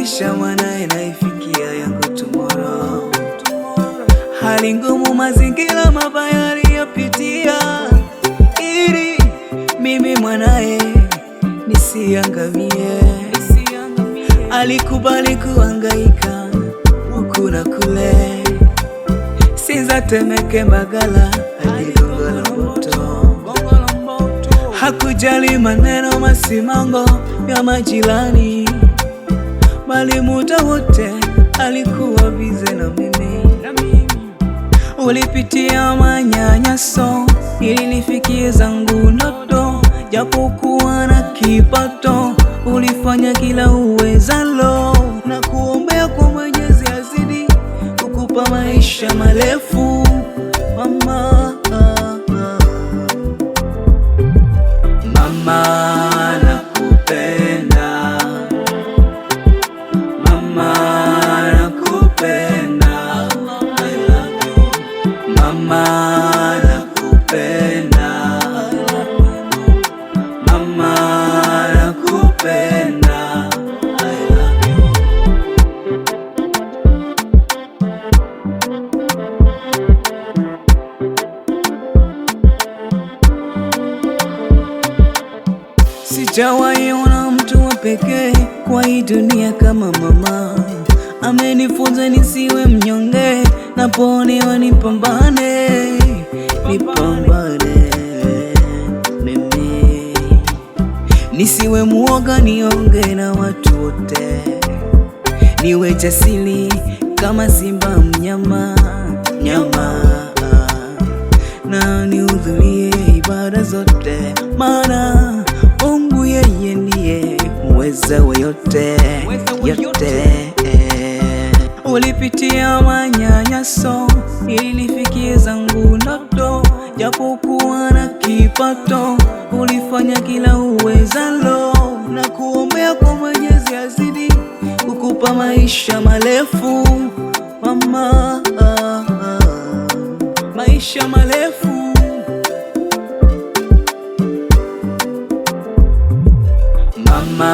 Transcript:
maisha mwanae naifikia yangu tomorrow. Hali ngumu, mazingira mabaya aliyopitia, ili mimi mwanae nisiangamie. Alikubali kuhangaika huku na kule, Sinza, Temeke, Mbagala hadi Gongo la Mboto. Hakujali maneno masimango ya majirani, bali muda wote alikuwa bize na mimi. Ulipitia manyanyaso ili nifikie zangu ndoto, japokuwa na kipato ulifanya kila uwezalo, na kuombea kwa Mwenyezi azidi kukupa maisha marefu mama. Mama nakupenda, mama nakupenda, I love you. Mama nakupenda, mama nakupenda, I love you. Sijawahi ona mtu wa pekee kwa hii dunia kama mama. Amenifunza nisiwe mnyonge, napoonewa nipambane, nipambane mimi, nisiwe muoga, nionge na watu wote, niwe jasiri kama simba mnyama nyama, na nihudhurie ibada zote, maana Mungu yeye ndiye muweza wa yote yote. Ulipitia manyanyaso ili nifikie zangu ndoto, japokuwa na kipato ulifanya kila uwezalo, na kuombea kwa Mwenyezi azidi kukupa maisha marefu mama, maisha marefu. Mama